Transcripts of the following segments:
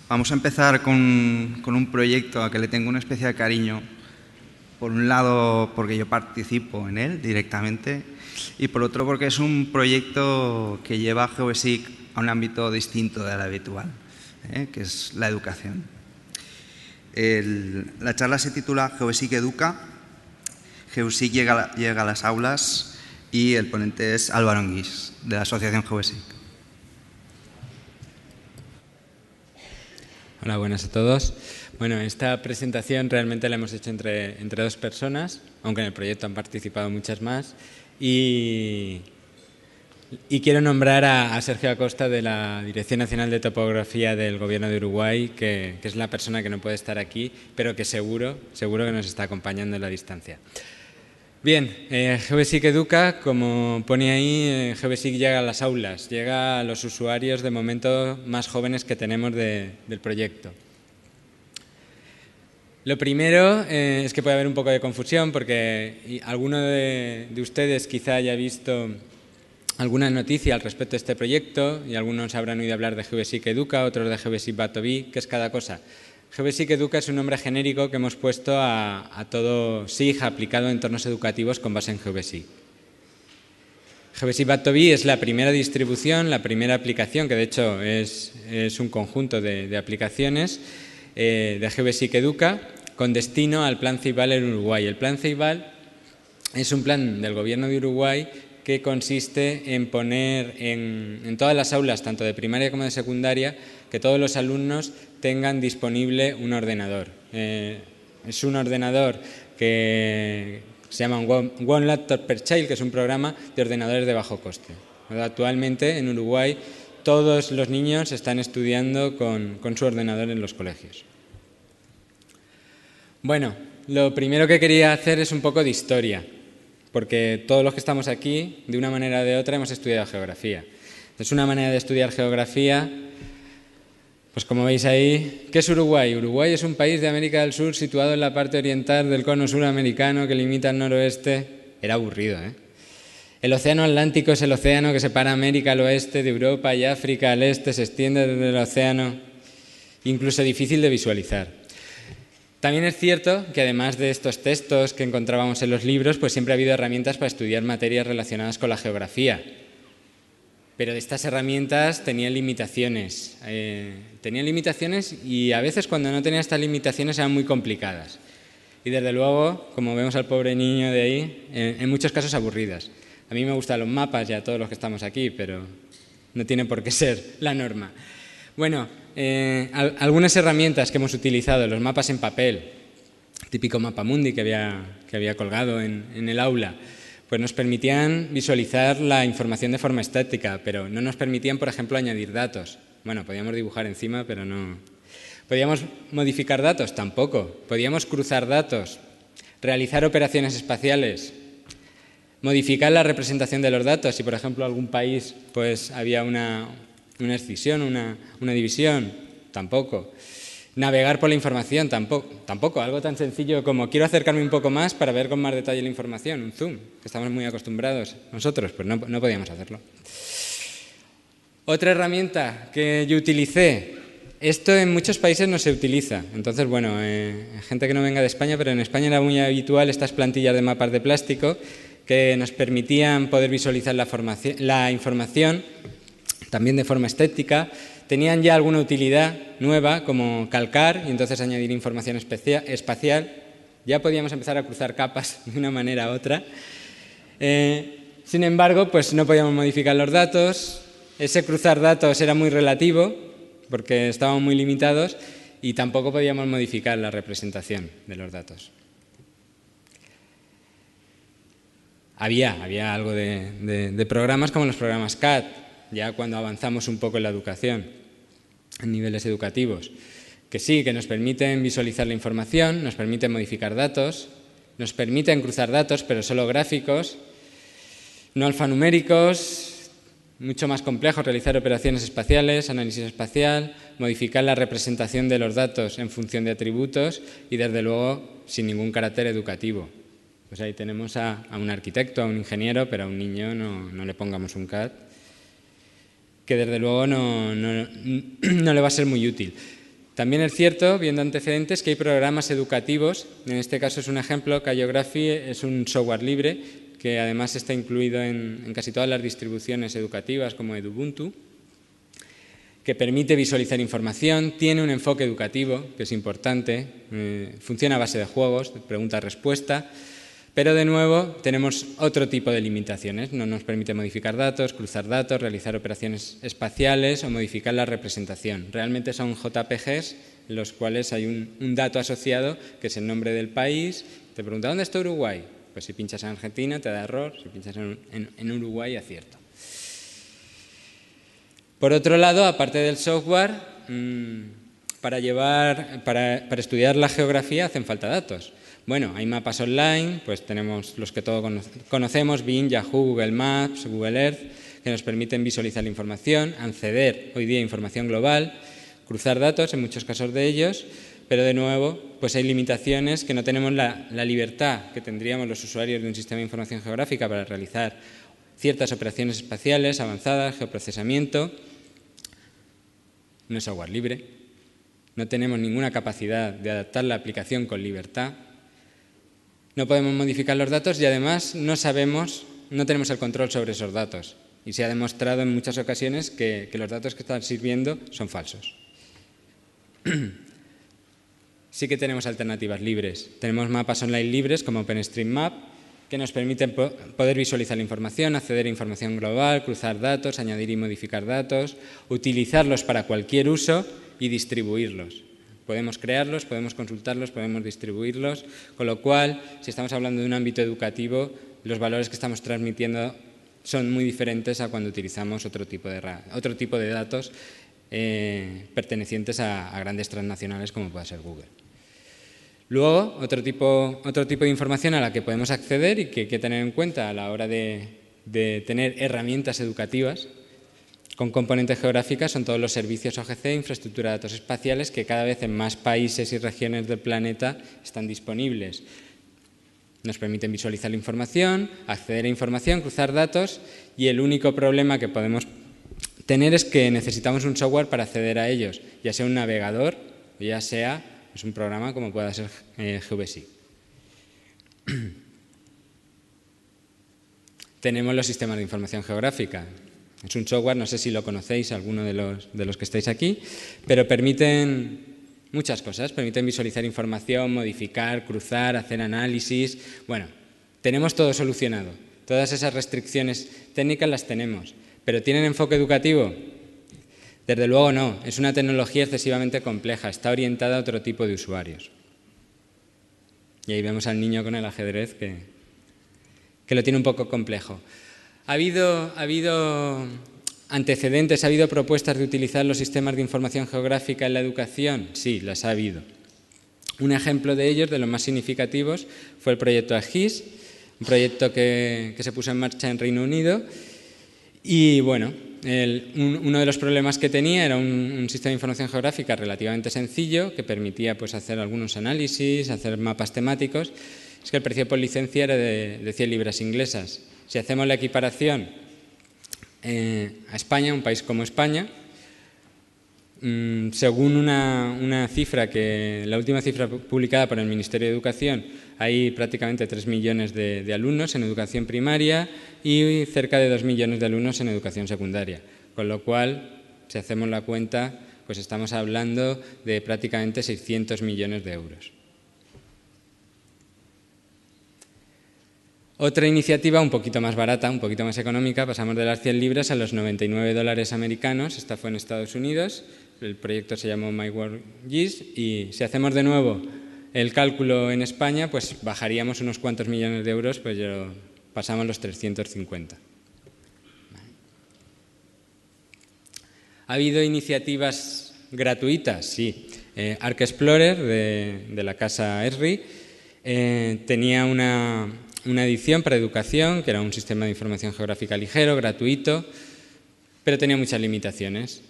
Vamos a empezar con un proyecto al que le tengo un especial cariño. Por un lado, porque yo participo en él directamente, y por otro, porque es un proyecto que lleva a Geovesic a un ámbito distinto del habitual, que es la educación. La charla se titula Geovesic Educa. Geovesic llega a las aulas, y el ponente es Álvaro Anguís, de la Asociación Geovesic. Hola, buenas a todos. Bueno, esta presentación realmente la hemos hecho entre dos personas, aunque en el proyecto han participado muchas más. Y quiero nombrar a Sergio Acosta, de la Dirección Nacional de Topografía del Gobierno de Uruguay, que es la persona que no puede estar aquí, pero que seguro que nos está acompañando en la distancia. Bien, Geovesic Educa, como pone ahí, Geovesic llega a las aulas, llega a los usuarios de momento más jóvenes que tenemos del proyecto. Lo primero es que puede haber un poco de confusión, porque alguno de ustedes quizá haya visto alguna noticia al respecto de este proyecto, y algunos habrán oído hablar de Geovesic Educa, otros de Geovesic Batoví. ¿Qué es cada cosa? Geovesic Educa es un nombre genérico que hemos puesto a todo SIG aplicado a entornos educativos con base en Geovesic. Geovesic Batoví es la primera distribución, la primera aplicación, que de hecho es un conjunto de aplicaciones de Geovesic Educa con destino al Plan Ceibal en Uruguay. El Plan Ceibal es un plan del Gobierno de Uruguay que consiste en poner en todas las aulas, tanto de primaria como de secundaria, que todos los alumnos tengan disponible un ordenador. Es un ordenador que se llama One Laptop per Child, que es un programa de ordenadores de bajo coste. Actualmente en Uruguay todos los niños están estudiando con su ordenador en los colegios. Bueno, lo primero que quería hacer es un poco de historia, porque todos los que estamos aquí, de una manera o de otra, hemos estudiado geografía. Es una manera de estudiar geografía, pues como veis ahí. ¿Qué es Uruguay? Uruguay es un país de América del Sur situado en la parte oriental del cono suramericano que limita al noroeste. Era aburrido, ¿eh? El océano Atlántico es el océano que separa América al oeste de Europa y África al este, se extiende desde el océano, incluso difícil de visualizar. También es cierto que además de estos textos que encontrábamos en los libros, pues siempre ha habido herramientas para estudiar materias relacionadas con la geografía. Pero estas herramientas tenían limitaciones. Y a veces cuando no tenían estas limitaciones eran muy complicadas. Y desde luego, como vemos al pobre niño de ahí, en muchos casos aburridas. A mí me gustan los mapas y a todos los que estamos aquí, pero no tiene por qué ser la norma. Bueno, algunas herramientas que hemos utilizado, los mapas en papel, típico mapamundi que había colgado en el aula, pues nos permitían visualizar la información de forma estática, pero no nos permitían, por ejemplo, añadir datos. Bueno, podíamos dibujar encima, pero no. ¿Podíamos modificar datos? Tampoco. Podíamos cruzar datos, realizar operaciones espaciales, modificar la representación de los datos. Si, por ejemplo, algún país pues había una excisión, una división, tampoco. Navegar por la información, tampoco. Algo tan sencillo como quiero acercarme un poco más para ver con más detalle la información, un zoom, que estamos muy acostumbrados nosotros, pues no podíamos hacerlo. Otra herramienta que yo utilicé, esto en muchos países no se utiliza, entonces bueno, gente que no venga de España, pero en España era muy habitual estas plantillas de mapas de plástico que nos permitían poder visualizar la información también de forma estética. Tenían ya alguna utilidad nueva, como calcar y entonces añadir información espacial. Ya podíamos empezar a cruzar capas de una manera u otra. Sin embargo, pues no podíamos modificar los datos. Ese cruzar datos era muy relativo, porque estaban muy limitados, y tampoco podíamos modificar la representación de los datos. Había algo de programas como los programas CAD, ya cuando avanzamos un poco en la educación, en niveles educativos, que sí, que nos permiten visualizar la información, nos permiten modificar datos, nos permiten cruzar datos, pero solo gráficos, no alfanuméricos, mucho más complejo, realizar operaciones espaciales, análisis espacial, modificar la representación de los datos en función de atributos y, desde luego, sin ningún carácter educativo. Pues ahí tenemos a un arquitecto, a un ingeniero, pero a un niño no le pongamos un CAD, que desde luego no le va a ser muy útil. También es cierto, viendo antecedentes, que hay programas educativos. En este caso es un ejemplo, Callography es un software libre que además está incluido en casi todas las distribuciones educativas como Edubuntu, que permite visualizar información, tiene un enfoque educativo, que es importante, funciona a base de juegos, pregunta-respuesta, pero de nuevo tenemos otro tipo de limitaciones. No nos permite modificar datos, cruzar datos, realizar operaciones espaciales o modificar la representación. Realmente son JPGs en los cuales hay un dato asociado, que es el nombre del país. Te pregunta, ¿dónde está Uruguay? Pues si pinchas en Argentina te da error, si pinchas en Uruguay acierto. Por otro lado, aparte del software, para estudiar la geografía hacen falta datos. Bueno, hay mapas online, pues tenemos los que todos conocemos, Bing, Yahoo, Google Maps, Google Earth, que nos permiten visualizar la información, acceder hoy día a información global, cruzar datos, en muchos casos de ellos, pero de nuevo, pues hay limitaciones que no tenemos la libertad que tendríamos los usuarios de un sistema de información geográfica para realizar ciertas operaciones espaciales avanzadas, geoprocesamiento. No es software libre, no tenemos ninguna capacidad de adaptar la aplicación con libertad, no podemos modificar los datos y además no tenemos el control sobre esos datos. Y se ha demostrado en muchas ocasiones que los datos que están sirviendo son falsos. Sí que tenemos alternativas libres. Tenemos mapas online libres como OpenStreetMap, que nos permiten poder visualizar la información, acceder a información global, cruzar datos, añadir y modificar datos, utilizarlos para cualquier uso y distribuirlos. Podemos crearlos, podemos consultarlos, podemos distribuirlos, con lo cual, si estamos hablando de un ámbito educativo, los valores que estamos transmitiendo son muy diferentes a cuando utilizamos otro tipo de datos pertenecientes a grandes transnacionales como pueda ser Google. Luego, otro tipo de información a la que podemos acceder y que hay que tener en cuenta a la hora de tener herramientas educativas con componentes geográficas son todos los servicios OGC, infraestructura de datos espaciales, que cada vez en más países y regiones del planeta están disponibles. Nos permiten visualizar la información, acceder a información, cruzar datos y el único problema que podemos tener es que necesitamos un software para acceder a ellos, ya sea un navegador o ya sea un programa como pueda ser GeoBasic. Tenemos los sistemas de información geográfica. Es un software, no sé si lo conocéis, alguno de los que estáis aquí, pero permiten muchas cosas. Permiten visualizar información, modificar, cruzar, hacer análisis. Bueno, tenemos todo solucionado. Todas esas restricciones técnicas las tenemos. ¿Pero tienen enfoque educativo? Desde luego no. Es una tecnología excesivamente compleja. Está orientada a otro tipo de usuarios. Y ahí vemos al niño con el ajedrez que lo tiene un poco complejo. ¿Ha habido antecedentes, ha habido propuestas de utilizar los sistemas de información geográfica en la educación? Sí, las ha habido. Un ejemplo de ellos, de los más significativos, fue el proyecto AGIS, un proyecto que se puso en marcha en Reino Unido. Y bueno, uno de los problemas que tenía era un sistema de información geográfica relativamente sencillo que permitía pues, hacer algunos análisis, hacer mapas temáticos. Es que el precio por licencia era de 100 libras inglesas. Si hacemos la equiparación a España, un país como España, según una cifra la última cifra publicada por el Ministerio de Educación, hay prácticamente 3 millones de alumnos en educación primaria y cerca de 2 millones de alumnos en educación secundaria. Con lo cual, si hacemos la cuenta, pues estamos hablando de prácticamente 600 millones de euros. Otra iniciativa un poquito más barata, un poquito más económica, pasamos de las 100 libras a los $99 americanos. Esta fue en Estados Unidos, el proyecto se llamó MyWorldGIS y si hacemos de nuevo el cálculo en España, pues bajaríamos unos cuantos millones de euros, pues pasamos los 350. ¿Ha habido iniciativas gratuitas? Sí. Arc Explorer, de la casa Esri, tenía una edición para educación, que era un sistema de información geográfica ligero, gratuito, pero tenía muchas limitaciones.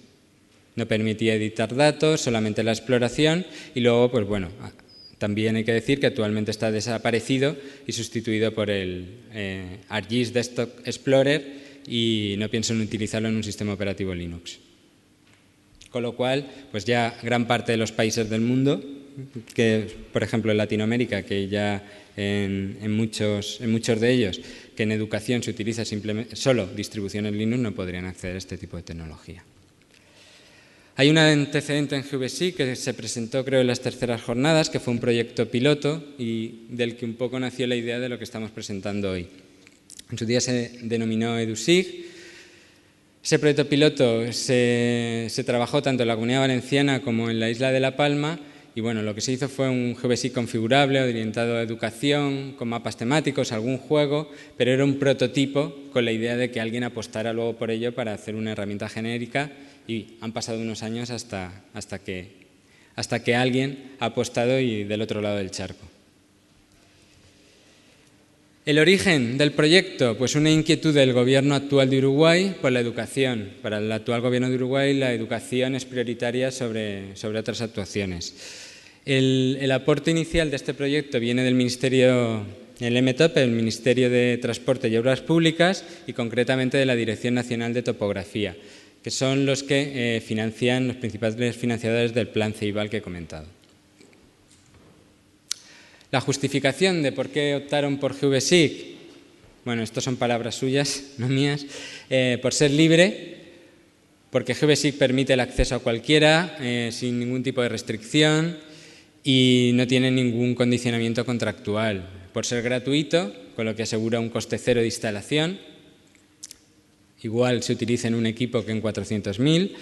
No permitía editar datos, solamente la exploración y luego, pues bueno, también hay que decir que actualmente está desaparecido y sustituido por el ArcGIS Desktop Explorer y no pienso en utilizarlo en un sistema operativo Linux. Con lo cual, pues ya gran parte de los países del mundo, que por ejemplo en Latinoamérica, que ya en muchos de ellos, que en educación se utiliza simplemente solo distribuciones Linux, no podrían acceder a este tipo de tecnología. Hay un antecedente en GVSIG que se presentó, creo, en las terceras jornadas, que fue un proyecto piloto y del que un poco nació la idea de lo que estamos presentando hoy. En su día se denominó EduSIG. Ese proyecto piloto se trabajó tanto en la Comunidad Valenciana como en la isla de La Palma y bueno, lo que se hizo fue un GVSIG configurable, orientado a educación, con mapas temáticos, algún juego, pero era un prototipo con la idea de que alguien apostara luego por ello para hacer una herramienta genérica y han pasado unos años hasta que alguien ha apostado y del otro lado del charco. El origen del proyecto, pues una inquietud del gobierno actual de Uruguay por la educación. Para el actual gobierno de Uruguay la educación es prioritaria sobre otras actuaciones. El aporte inicial de este proyecto viene del Ministerio, el MTOP, el Ministerio de Transporte y Obras Públicas y concretamente de la Dirección Nacional de Topografía, que son los que financian, los principales financiadores del plan Ceibal que he comentado. La justificación de por qué optaron por GVSIG, bueno, estas son palabras suyas, no mías, por ser libre, porque GVSIG permite el acceso a cualquiera sin ningún tipo de restricción y no tiene ningún condicionamiento contractual, por ser gratuito, con lo que asegura un coste cero de instalación, igual se utiliza en un equipo que en 400.000,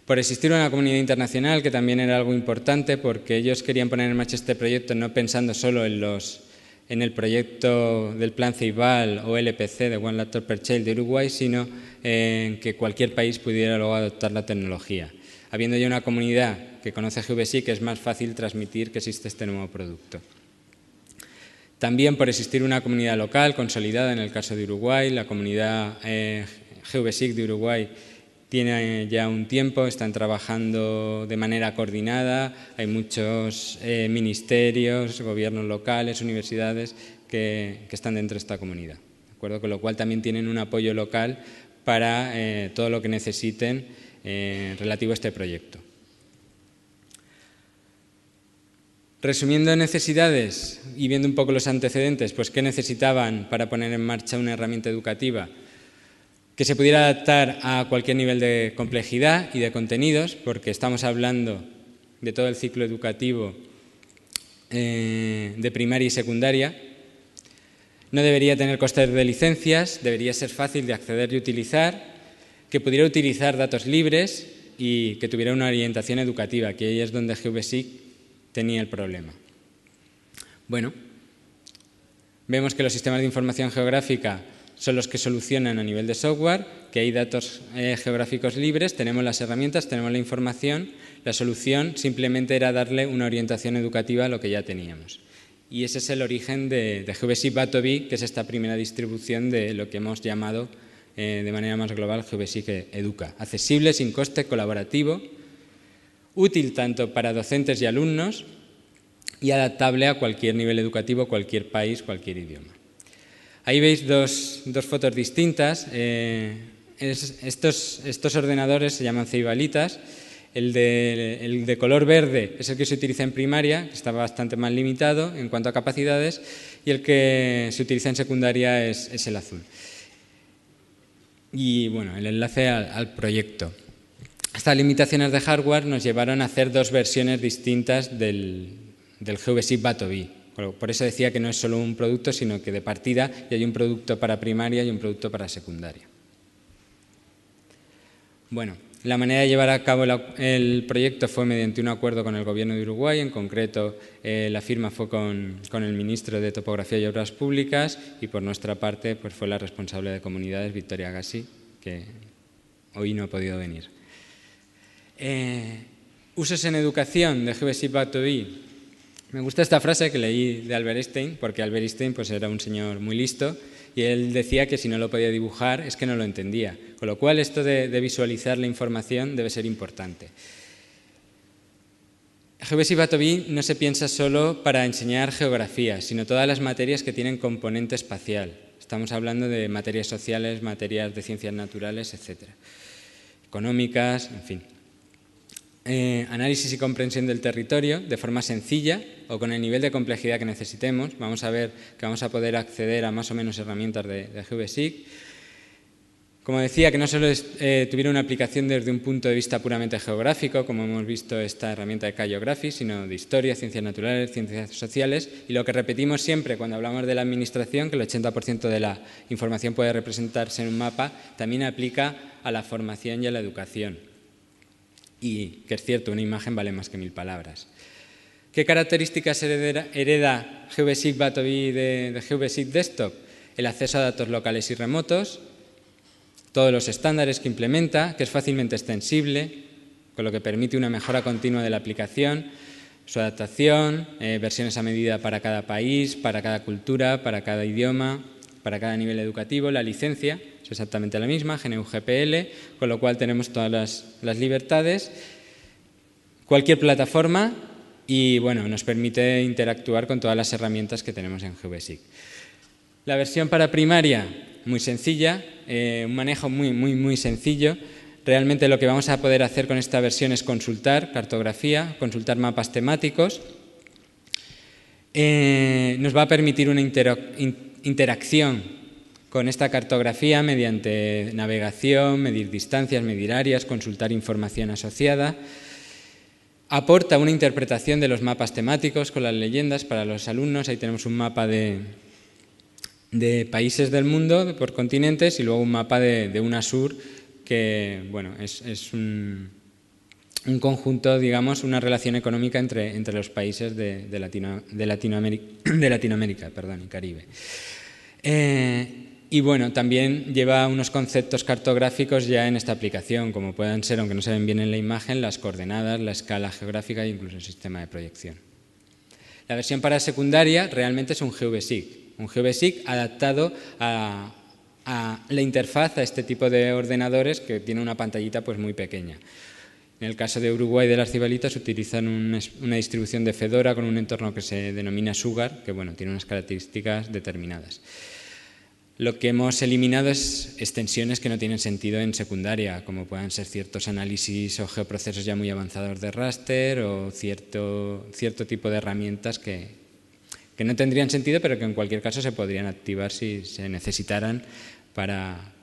por existir una comunidad internacional, que también era algo importante, porque ellos querían poner en marcha este proyecto no pensando solo en el proyecto del Plan Ceibal o LPC de One Laptop per Child de Uruguay, sino en que cualquier país pudiera luego adoptar la tecnología. Habiendo ya una comunidad que conoce GVSIG, es más fácil transmitir que existe este nuevo producto. También por existir una comunidad local consolidada, en el caso de Uruguay, la comunidad GVSIG de Uruguay tiene ya un tiempo, están trabajando de manera coordinada, hay muchos ministerios, gobiernos locales, universidades que están dentro de esta comunidad, ¿de acuerdo? Con lo cual también tienen un apoyo local para todo lo que necesiten relativo a este proyecto. Resumiendo necesidades y viendo un poco los antecedentes, pues ¿qué necesitaban para poner en marcha una herramienta educativa? Que se pudiera adaptar a cualquier nivel de complejidad y de contenidos, porque estamos hablando de todo el ciclo educativo de primaria y secundaria. No debería tener costes de licencias, debería ser fácil de acceder y utilizar, que pudiera utilizar datos libres y que tuviera una orientación educativa, que ahí es donde GVSIG tenía el problema. Bueno, vemos que los sistemas de información geográfica son los que solucionan a nivel de software, que hay datos geográficos libres, tenemos las herramientas, tenemos la información, la solución simplemente era darle una orientación educativa a lo que ya teníamos. Y ese es el origen de GVSIG Batovi, que es esta primera distribución de lo que hemos llamado de manera más global GVSIG Educa. Accesible, sin coste, colaborativo, útil tanto para docentes y alumnos y adaptable a cualquier nivel educativo, cualquier país, cualquier idioma. Ahí veis dos fotos distintas. Estos ordenadores se llaman ceibalitas. El de color verde es el que se utiliza en primaria, que está bastante más limitado en cuanto a capacidades, y el que se utiliza en secundaria es el azul. Y bueno, el enlace al proyecto. Estas limitaciones de hardware nos llevaron a hacer dos versiones distintas del GVSIG Batovi. Por eso decía que no es solo un producto, sino que de partida ya hay un producto para primaria y un producto para secundaria. Bueno, la manera de llevar a cabo el proyecto fue mediante un acuerdo con el Gobierno de Uruguay, en concreto la firma fue con el Ministro de Topografía y Obras Públicas y por nuestra parte pues fue la responsable de comunidades, Victoria Gassi, que hoy no ha podido venir. Usos en educación de GVSIG Batovi. Me gusta esta frase que leí de Albert Einstein, porque Albert Einstein pues, era un señor muy listo y él decía que si no lo podía dibujar es que no lo entendía. Con lo cual esto de visualizar la información debe ser importante. GVSIG Batovi no se piensa solo para enseñar geografía, sino todas las materias que tienen componente espacial. Estamos hablando de materias sociales, materias de ciencias naturales, etc. Económicas, en fin. análisis y comprensión del territorio de forma sencilla o con el nivel de complejidad que necesitemos. Vamos a ver que vamos a poder acceder a más o menos herramientas de GeoBasic. Como decía, que no solo tuviera una aplicación desde un punto de vista puramente geográfico, como hemos visto esta herramienta de Cartography, sino de historia, ciencias naturales, ciencias sociales, y lo que repetimos siempre cuando hablamos de la administración, que el 80% de la información puede representarse en un mapa, también aplica a la formación y a la educación. Y que es cierto, una imagen vale más que 1000 palabras. ¿Qué características hereda GeoBasic Batovi de GeoBasic Desktop? El acceso a datos locales y remotos, todos los estándares que implementa, que es fácilmente extensible, con lo que permite una mejora continua de la aplicación, su adaptación, versiones a medida para cada país, para cada cultura, para cada idioma, para cada nivel educativo, la licencia es exactamente la misma, GNU GPL, con lo cual tenemos todas las libertades, cualquier plataforma y bueno, nos permite interactuar con todas las herramientas que tenemos en GeoBasic. La versión para primaria, muy sencilla, un manejo muy sencillo. Realmente lo que vamos a poder hacer con esta versión es consultar cartografía, consultar mapas temáticos. Nos va a permitir una interacción con esta cartografía mediante navegación, medir distancias, medir áreas, consultar información asociada. Aporta una interpretación de los mapas temáticos con las leyendas para los alumnos. Ahí tenemos un mapa de países del mundo por continentes y luego un mapa de UNASUR que bueno, es un conjunto, digamos, una relación económica entre los países de Latinoamérica y Caribe. Y bueno, también lleva unos conceptos cartográficos ya en esta aplicación, como puedan ser, aunque no se ven bien en la imagen, las coordenadas, la escala geográfica e incluso el sistema de proyección. La versión para secundaria realmente es un GeoBasic adaptado a la interfaz a este tipo de ordenadores que tiene una pantallita pues muy pequeña. En el caso de Uruguay de las Cibalitas utilizan una distribución de Fedora con un entorno que se denomina Sugar, que bueno, tiene unas características determinadas. Lo que hemos eliminado es extensiones que no tienen sentido en secundaria, como puedan ser ciertos análisis o geoprocesos ya muy avanzados de raster o cierto tipo de herramientas que no tendrían sentido, pero que en cualquier caso se podrían activar si se necesitaran para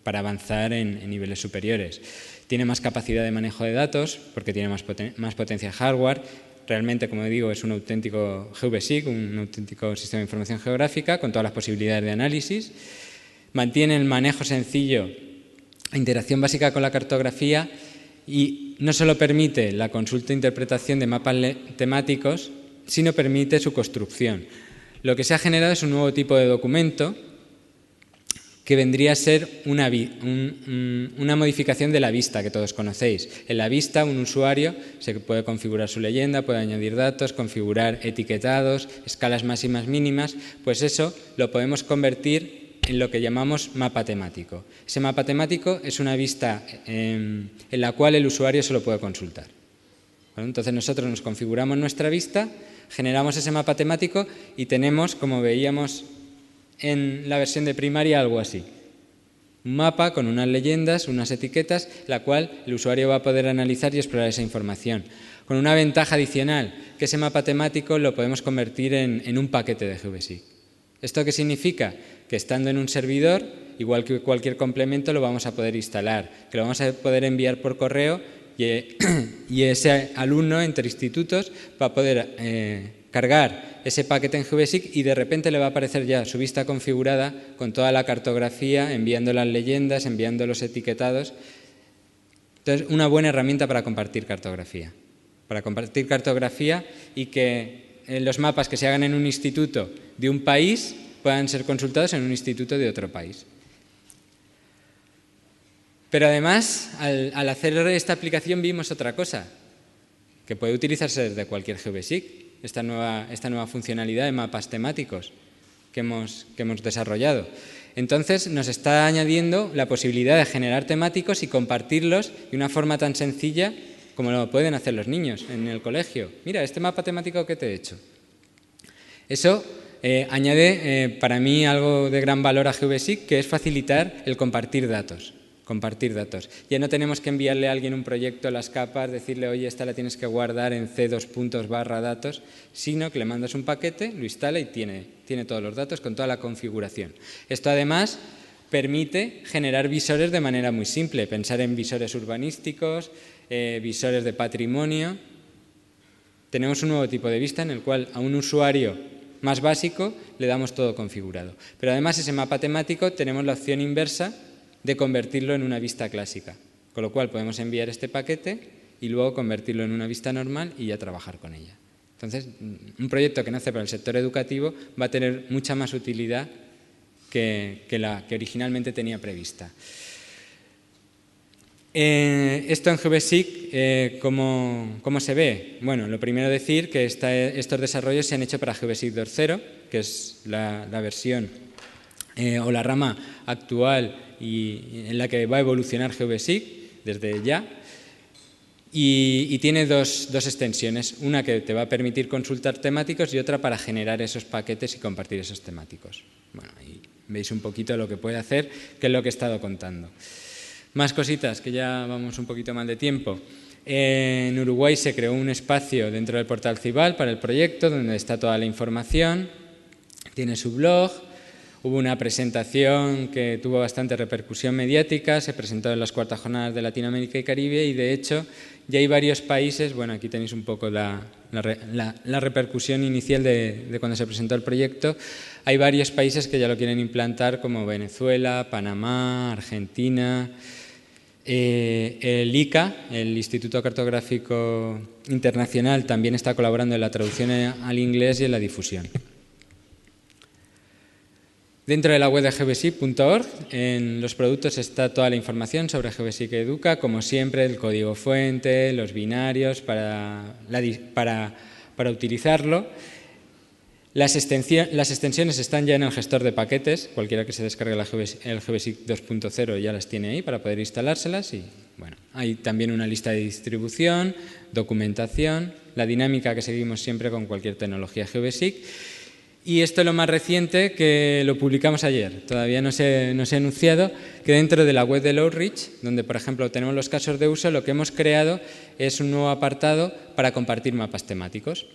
avanzar en niveles superiores. Tiene más capacidad de manejo de datos porque tiene más potencia hardware. Realmente, como digo, es un auténtico GeoBasic, un auténtico sistema de información geográfica con todas las posibilidades de análisis. Mantiene el manejo sencillo, la interacción básica con la cartografía y no solo permite la consulta e interpretación de mapas temáticos, sino permite su construcción. Lo que se ha generado es un nuevo tipo de documento que vendría a ser una modificación de la vista que todos conocéis. En la vista, un usuario se puede configurar su leyenda, puede añadir datos, configurar etiquetados, escalas máximas mínimas, pues eso lo podemos convertir en lo que llamamos mapa temático. Ese mapa temático es una vista en la cual el usuario solo puede consultar. ¿Vale? Entonces nosotros nos configuramos nuestra vista, generamos ese mapa temático y tenemos, como veíamos en la versión de primaria, algo así. Un mapa con unas leyendas, unas etiquetas, la cual el usuario va a poder analizar y explorar esa información. Con una ventaja adicional, que ese mapa temático lo podemos convertir en un paquete de GeoBasic. ¿Esto qué significa? Que estando en un servidor, igual que cualquier complemento, lo vamos a poder instalar, que lo vamos a poder enviar por correo y ese alumno entre institutos va a poder cargar ese paquete en GeoBasic y de repente le va a aparecer ya su vista configurada con toda la cartografía, enviando las leyendas, enviando los etiquetados. Entonces, una buena herramienta para compartir cartografía. Para compartir cartografía y que los mapas que se hagan en un instituto de un país puedan ser consultados en un instituto de otro país. Pero además, al hacer esta aplicación vimos otra cosa, que puede utilizarse desde cualquier GeoBasic. Esta nueva funcionalidad de mapas temáticos que hemos desarrollado. Entonces, nos está añadiendo la posibilidad de generar temáticos y compartirlos de una forma tan sencilla como lo pueden hacer los niños en el colegio. Mira, este mapa temático que te he hecho. Eso añade para mí algo de gran valor a GeoBasic, que es facilitar el compartir datos. compartir datos. Ya no tenemos que enviarle a alguien un proyecto, las capas, decirle, oye, esta la tienes que guardar en C2./datos, sino que le mandas un paquete, lo instala y tiene todos los datos con toda la configuración. Esto además permite generar visores de manera muy simple, pensar en visores urbanísticos, visores de patrimonio. Tenemos un nuevo tipo de vista en el cual a un usuario más básico le damos todo configurado. Pero además ese mapa temático tenemos la opción inversa de convertirlo en una vista clásica, con lo cual podemos enviar este paquete y luego convertirlo en una vista normal y ya trabajar con ella. Entonces, un proyecto que nace para el sector educativo va a tener mucha más utilidad que la que originalmente tenía prevista. Esto en GVSIC, ¿cómo se ve? Bueno, lo primero decir que estos desarrollos se han hecho para GVSIC 2.0, que es la versión o la rama actual y en la que va a evolucionar GVSIC desde ya. Y tiene dos extensiones, una que te va a permitir consultar temáticos y otra para generar esos paquetes y compartir esos temáticos. Bueno, ahí veis un poquito lo que puede hacer, que es lo que he estado contando. Más cositas, que ya vamos un poquito mal de tiempo. En Uruguay se creó un espacio dentro del portal Cibal para el proyecto, donde está toda la información, tiene su blog. Hubo una presentación que tuvo bastante repercusión mediática, se presentó en las 4ª jornadas de Latinoamérica y Caribe y, de hecho, ya hay varios países, bueno, aquí tenéis un poco la repercusión inicial de cuando se presentó el proyecto. Hay varios países que ya lo quieren implantar, como Venezuela, Panamá, Argentina. El ICA, el Instituto Cartográfico Internacional, también está colaborando en la traducción al inglés y en la difusión. Dentro de la web de gbsic.org, en los productos está toda la información sobre GVSIC Educa, como siempre, el código fuente, los binarios para utilizarlo. Las extensiones están ya en el gestor de paquetes, cualquiera que se descargue el GVSIC 2.0 ya las tiene ahí para poder instalárselas. Y bueno, hay también una lista de distribución, documentación, la dinámica que seguimos siempre con cualquier tecnología GVSIC. Y esto es lo más reciente, que lo publicamos ayer, todavía no se ha anunciado, que dentro de la web de Outreach, donde por ejemplo tenemos los casos de uso, lo que hemos creado es un nuevo apartado para compartir mapas temáticos.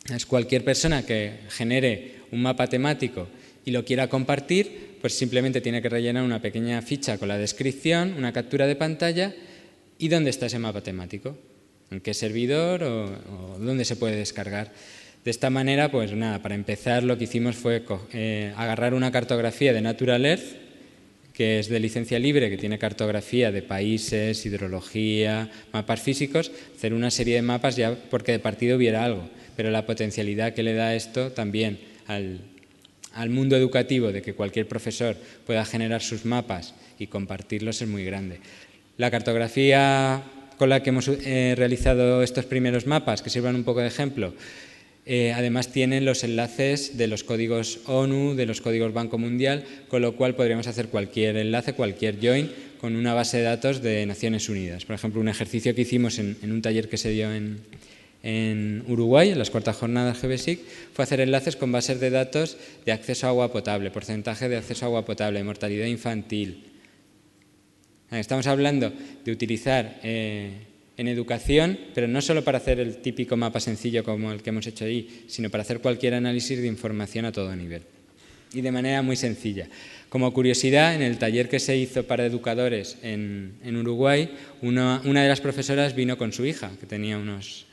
Es cualquier persona que genere un mapa temático y lo quiera compartir, pues simplemente tiene que rellenar una pequeña ficha con la descripción, una captura de pantalla y dónde está ese mapa temático, en qué servidor o dónde se puede descargar. De esta manera, pues nada, para empezar lo que hicimos fue agarrar una cartografía de Natural Earth, que es de licencia libre, que tiene cartografía de países, hidrología, mapas físicos, hacer una serie de mapas ya porque de partido hubiera algo, pero la potencialidad que le da esto también al mundo educativo de que cualquier profesor pueda generar sus mapas y compartirlos es muy grande. La cartografía con la que hemos realizado estos primeros mapas, que sirvan un poco de ejemplo, además tienen los enlaces de los códigos ONU, de los códigos Banco Mundial, con lo cual podríamos hacer cualquier enlace, cualquier join con una base de datos de Naciones Unidas. Por ejemplo, un ejercicio que hicimos en un taller que se dio en Uruguay, en las 4ª jornadas GVSIC, fue hacer enlaces con bases de datos de acceso a agua potable, porcentaje de acceso a agua potable, mortalidad infantil. Estamos hablando de utilizar en educación, pero no solo para hacer el típico mapa sencillo como el que hemos hecho ahí, sino para hacer cualquier análisis de información a todo nivel y de manera muy sencilla. Como curiosidad, en el taller que se hizo para educadores en Uruguay, una de las profesoras vino con su hija, que tenía unos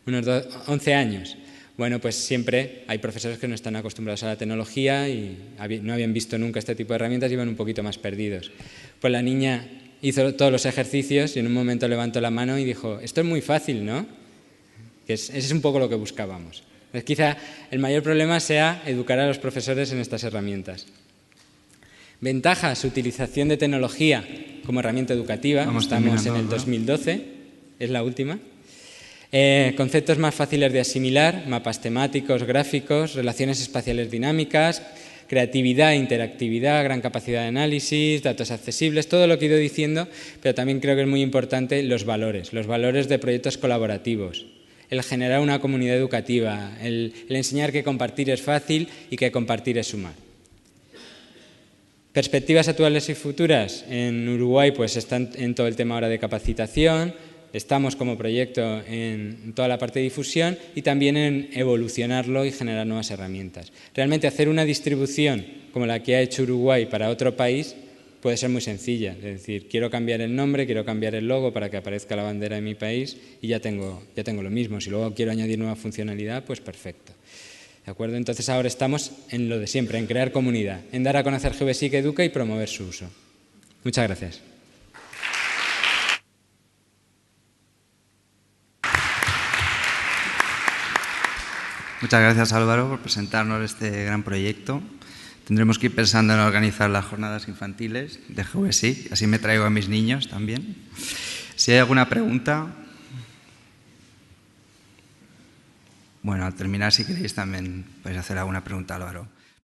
11 años. Bueno, pues siempre hay profesores que no están acostumbrados a la tecnología y no habían visto nunca este tipo de herramientas y iban un poquito más perdidos. Pues la niña hizo todos los ejercicios y en un momento levantó la mano y dijo, esto es muy fácil, ¿no? Ese es un poco lo que buscábamos. Pues quizá el mayor problema sea educar a los profesores en estas herramientas. Ventajas, utilización de tecnología como herramienta educativa. Estamos en el 2012, es la última. Conceptos más fáciles de asimilar, mapas temáticos, gráficos, relaciones espaciales dinámicas, creatividad e interactividad, gran capacidad de análisis, datos accesibles, todo lo que he ido diciendo, pero también creo que es muy importante los valores de proyectos colaborativos, el generar una comunidad educativa, el enseñar que compartir es fácil y que compartir es sumar. Perspectivas actuales y futuras. En Uruguay pues están en todo el tema ahora de capacitación, estamos como proyecto en toda la parte de difusión y también en evolucionarlo y generar nuevas herramientas. Realmente hacer una distribución como la que ha hecho Uruguay para otro país puede ser muy sencilla, es decir, quiero cambiar el nombre, quiero cambiar el logo para que aparezca la bandera de mi país y ya tengo lo mismo. Si luego quiero añadir nueva funcionalidad, pues perfecto. ¿De acuerdo? Entonces ahora estamos en lo de siempre, en crear comunidad, en dar a conocer GVSIC Educa y promover su uso. Muchas gracias. Muchas gracias, Álvaro, por presentarnos este gran proyecto. Tendremos que ir pensando en organizar las jornadas infantiles de GVSIC, así me traigo a mis niños también. Si hay alguna pregunta... Bueno, al terminar, si queréis, también podéis hacer alguna pregunta, Álvaro.